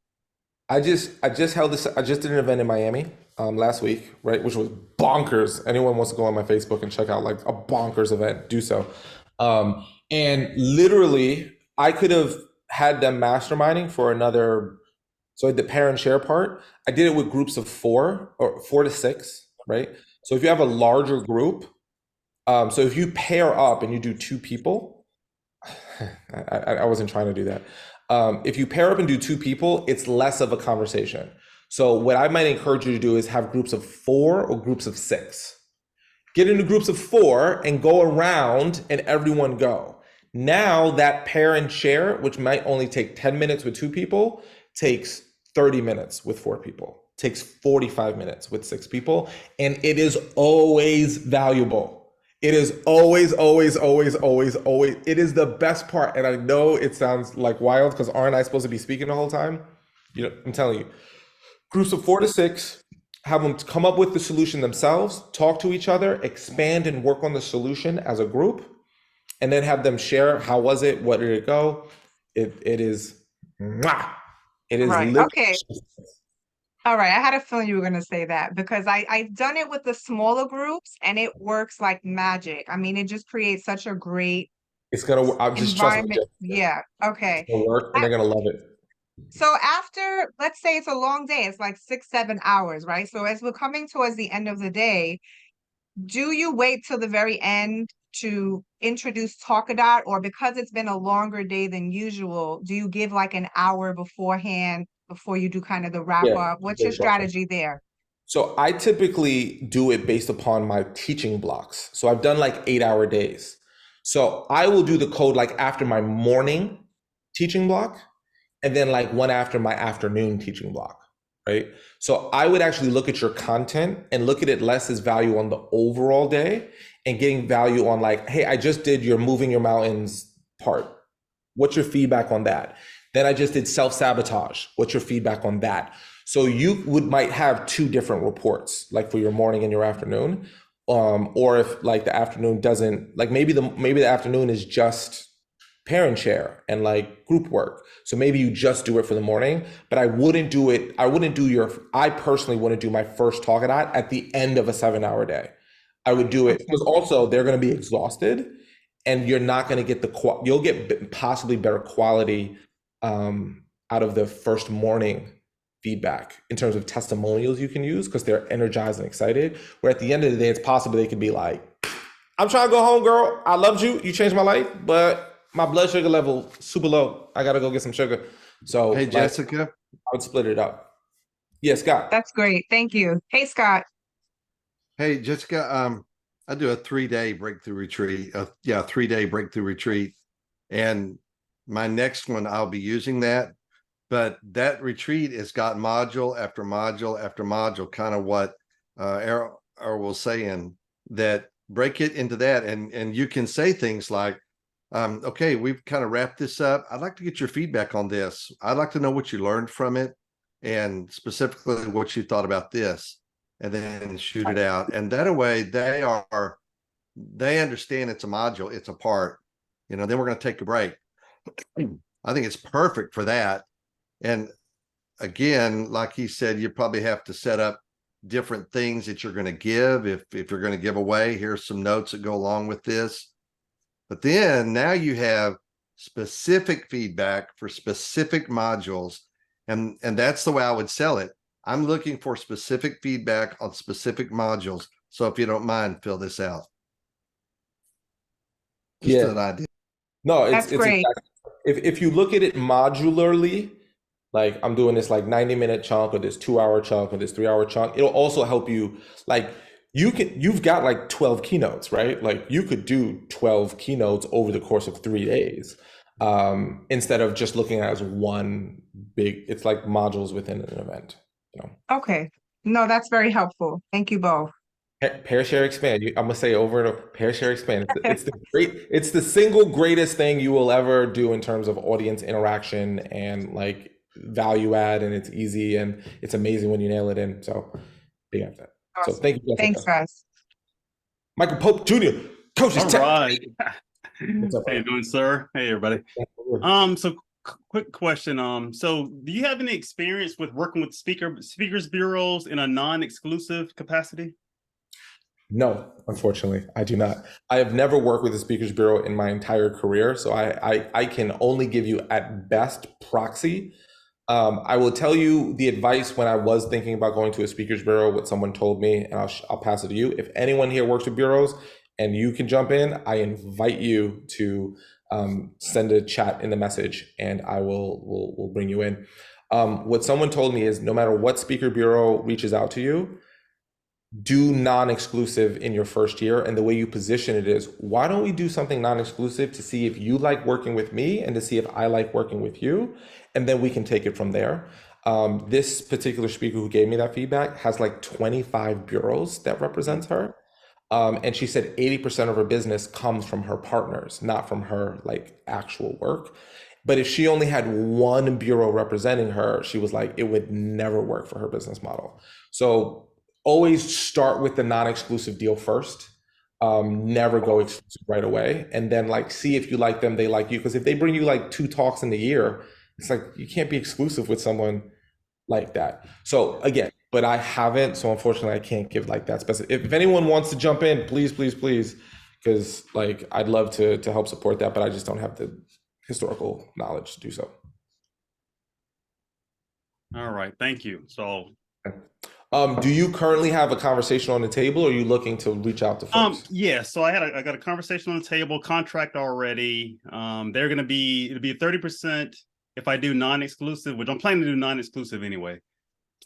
I just did an event in Miami last week, right? Which was bonkers. Anyone wants to go on my Facebook and check out like a bonkers event, do so. And literally I could have had them masterminding for another. So the parent share part, I did it with groups of 4 or 4 to 6, right? So if you have a larger group, so if you pair up and you do 2 people, I wasn't trying to do that. If you pair up and do 2 people, it's less of a conversation. So what I might encourage you to do is have groups of 4 or groups of 6. Get into groups of 4 and go around and everyone go. Now that pair and share, which might only take 10 minutes with 2 people, takes 30 minutes with 4 people, takes 45 minutes with 6 people, and it is always valuable. It is always, always, always, always, always. It is the best part. And I know it sounds like wild because aren't I supposed to be speaking the whole time? I'm telling you, groups of 4 to 6, have them come up with the solution themselves, talk to each other, expand and work on the solution as a group, and then have them share how was it, what did it go. It is, mwah. It is Right. literally. Okay. All right. I had a feeling you were going to say that because I've done it with the smaller groups and it works like magic. I mean, it just creates such a great It's gonna. I'm just trust me. environment. Yeah. Okay. It's gonna work, and they're gonna love it. So after, let's say it's a long day, it's like 6, 7 hours, right? So as we're coming towards the end of the day, do you wait till the very end to introduce Talkadot, or because it's been a longer day than usual, do you give like an hour beforehand before you do kind of the wrap Yeah. up? What's your strategy there? So I typically do it based upon my teaching blocks. So I've done like 8-hour days. So I will do the code like after my morning teaching block, and then like one after my afternoon teaching block, right? So I would actually look at your content and look at it less as value on the overall day and getting value on like, hey, I just did your moving your mountains part. What's your feedback on that? Then I just did self-sabotage. What's your feedback on that? So you might have 2 different reports, like for your morning and your afternoon. Or if like the afternoon doesn't, like maybe the afternoon is just parent share and like group work. So maybe you just do it for the morning, but I personally wouldn't do my first Talkadot at the end of a 7-hour day. I would do it because also they're going to be exhausted and you're not going to get you'll get possibly better quality out of the first morning feedback in terms of testimonials you can use because they're energized and excited. Where at the end of the day, it's possible they could be like, I'm trying to go home, girl. I loved you. You changed my life, but my blood sugar level super low. I got to go get some sugar. So hey, Jessica, I would split it up. Yeah, Scott. That's great. Thank you. Hey, Scott. Hey, Jessica, I do a 3-day breakthrough retreat. 3-day breakthrough retreat. And my next one, I'll be using that. But that retreat has got module after module after module, kind of what Arel was saying, that break it into that, and you can say things like, okay, we've kind of wrapped this up. I'd like to get your feedback on this. I'd like to know what you learned from it, and specifically what you thought about this, and then shoot it out. And that way they understand it's a module, it's a part, then we're going to take a break. I think it's perfect for that. And again, like he said, you probably have to set up different things that you're going to give. If you're going to give away, here's some notes that go along with this. But then now you have specific feedback for specific modules. And that's the way I would sell it. I'm looking for specific feedback on specific modules. So if you don't mind, fill this out. Just an idea. No, That's great. If you look at it modularly, like I'm doing this like 90-minute chunk or this 2-hour chunk or this 3-hour chunk, it'll also help you. Like you've got like 12 keynotes, right? Like you could do 12 keynotes over the course of 3 days, instead of just looking at it as one big, it's like modules within an event, Okay. No, that's very helpful. Thank you both. Pair, share, expand. I'm gonna say over and over. Pair, share, expand. It's the single greatest thing you will ever do in terms of audience interaction and like value add, and it's easy and it's amazing when you nail it in. So big up that. Awesome. So thank you. Jessica. Thanks, guys. Michael Pope Jr. Coach's All Tech. right. What's up, How you doing, sir? Hey, everybody. So quick question. So do you have any experience with working with speakers bureaus in a non-exclusive capacity? No, unfortunately, I do not. I have never worked with a speakers bureau in my entire career, so I can only give you at best proxy. I will tell you the advice when I was thinking about going to a speakers bureau, what someone told me, and I'll pass it to you. If anyone here works with bureaus and you can jump in, I invite you to send a chat in the message, and I will bring you in. What someone told me is no matter what speaker bureau reaches out to you, do non-exclusive in your first year. And the way you position it is, why don't we do something non-exclusive to see if you like working with me and to see if I like working with you, and then we can take it from there. This particular speaker who gave me that feedback has like 25 bureaus that represents her. And she said 80% of her business comes from her partners, not from her like actual work. But if she only had one bureau representing her, she was like, it would never work for her business model. So always start with the non-exclusive deal first. Never go exclusive right away. And then like, see if you like them, they like you. Because if they bring you like 2 talks in the year, it's like, you can't be exclusive with someone like that. So again, but I haven't. So unfortunately I can't give like that specific. If anyone wants to jump in, please, please, please. Because like, I'd love to help support that, but I just don't have the historical knowledge to do so. All right, thank you. So do you currently have a conversation on the table, or are you looking to reach out to folks? Yeah, so I got a conversation on the table, contract already. It'll be 30% if I do non-exclusive, which I'm planning to do non-exclusive anyway.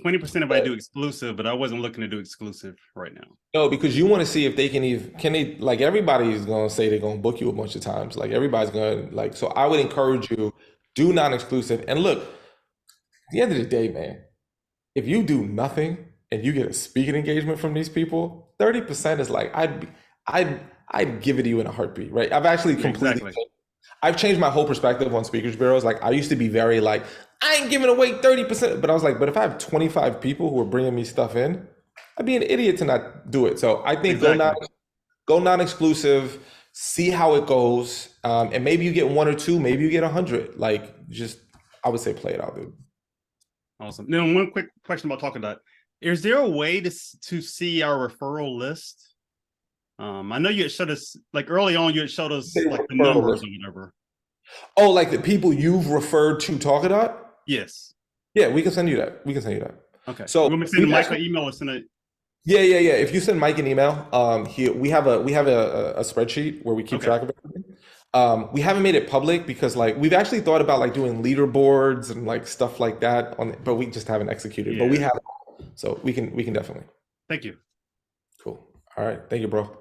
20% if I do exclusive, but I wasn't looking to do exclusive right now. No, because you want to see if they can they like, everybody's gonna say they're gonna book you a bunch of times. Like everybody's gonna like, so I would encourage you, do non-exclusive. And look, at the end of the day, man, if you do nothing and you get a speaking engagement from these people, 30% is like, I'd give it to you in a heartbeat, right? I've actually completely I've changed my whole perspective on speakers bureaus. Like I used to be very like, I ain't giving away 30%, but I was like, but if I have 25 people who are bringing me stuff in, I'd be an idiot to not do it. So I think go non-exclusive, see how it goes, and maybe you get 1 or 2, maybe you get 100. Like, just I would say play it out, dude. Awesome. Now, one quick question about Talkadot. Is there a way to see our referral list? I know you had showed us, like early on, you had showed us like the numbers or whatever. Oh, like the people you've referred to Talkadot? Yes. Yeah, we can send you that. Okay. So you want me to send Mike an email or send it? Yeah. If you send Mike an email, we have a spreadsheet where we keep track of everything. We haven't made it public because like we've actually thought about like doing leaderboards and like stuff like that but we just haven't executed. Yeah. But we have it, so we can definitely. Thank you. Cool. All right. Thank you, bro.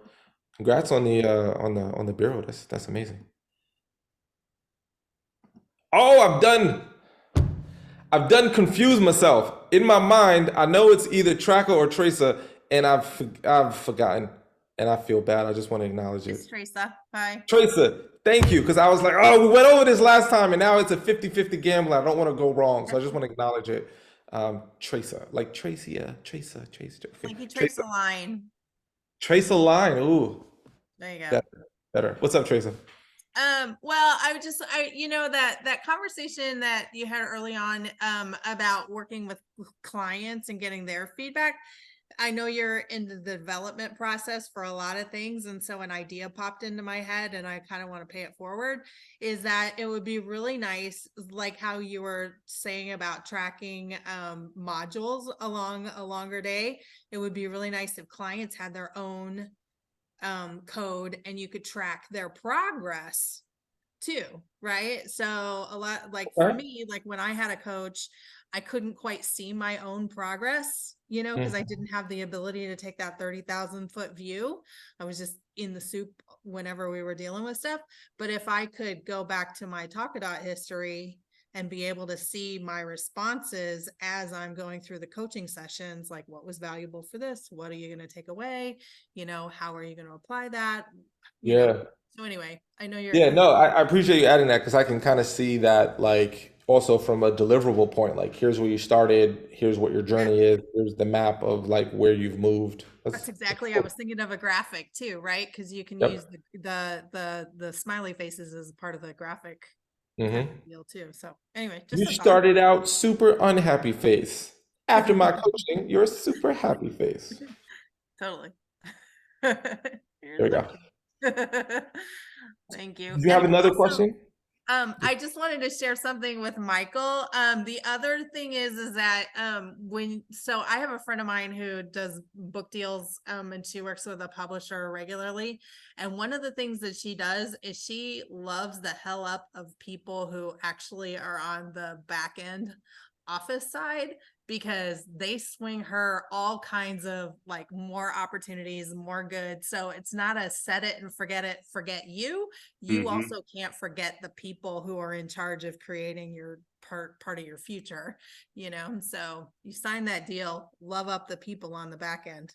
Congrats on the bureau. That's amazing. Oh, I've done confused myself. In my mind, I know it's either Tracker or Tracer, and I've forgotten. and I feel bad. I just want to acknowledge It's it. Teresa. Hi. Teresa, thank you. Because I was like, oh, we went over this last time, and now it's a 50-50 gamble. I don't want to go wrong. So I just want to acknowledge it. Teresa, like Tracia, Teresa. Okay. Like you trace a line. Trace a line. Ooh, There you go. better. What's up, Teresa? Well, you know, that conversation that you had early on, about working with clients and getting their feedback. I know you're in the development process for a lot of things. And so an idea popped into my head and I kind of want to pay it forward, is that it would be really nice, like how you were saying about tracking modules along a longer day. It would be really nice if clients had their own code and you could track their progress too, right? So a lot, like for me, like when I had a coach, I couldn't quite see my own progress, you know, because I didn't have the ability to take that 30,000 foot view. I was just in the soup whenever we were dealing with stuff. But if I could go back to my Talkadot history and be able to see my responses as I'm going through the coaching sessions, like what was valuable for this? What are you going to take away? You know, how are you going to apply that? You know? So anyway, I know you're. Yeah, no, I appreciate you adding that because I can kind of see that, like, also from a deliverable point, like, here's where you started, here's what your journey is, here's the map of like where you've moved. That's exactly. I was thinking of a graphic too, right? Because you can use the smiley faces as part of the graphic deal too. So anyway, just You started out super unhappy face. After my coaching, you're a super happy face. Totally. There we go. Thank you. Do you have another question? I just wanted to share something with Michael. The other thing is that so I have a friend of mine who does book deals, and she works with a publisher regularly. And one of the things that she does is she loves the hell up of people who actually are on the back end office side, because they swing her all kinds of like more opportunities, more good. So it's not a set it and forget you. You also can't forget the people who are in charge of creating your part of your future, you know? So you sign that deal, love up the people on the back end.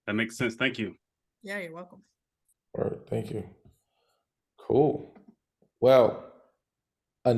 That makes sense. Thank you. Yeah, you're welcome. All right, thank you. Cool. Well, I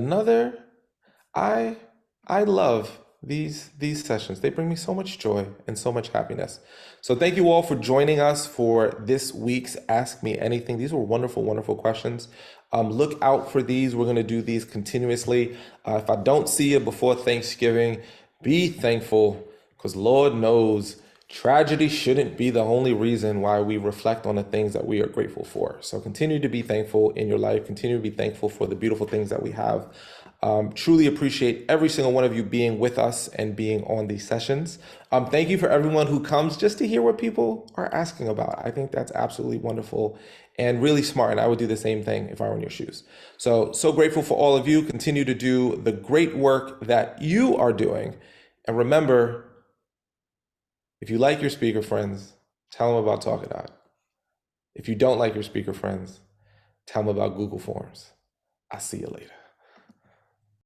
love these sessions. They bring me so much joy and so much happiness. So thank you all for joining us for this week's Ask Me Anything. These were wonderful, wonderful questions. Look out for these. We're going to do these continuously. If I don't see you before Thanksgiving, be thankful, because Lord knows tragedy shouldn't be the only reason why we reflect on the things that we are grateful for. So continue to be thankful in your life. Continue to be thankful for the beautiful things that we have. Truly appreciate every single one of you being with us and being on these sessions. Thank you for everyone who comes just to hear what people are asking about. I think that's absolutely wonderful and really smart. And I would do the same thing if I were in your shoes. So grateful for all of you. Continue to do the great work that you are doing. And remember, if you like your speaker friends, tell them about Talkadot. If you don't like your speaker friends, tell them about Google Forms. I'll see you later.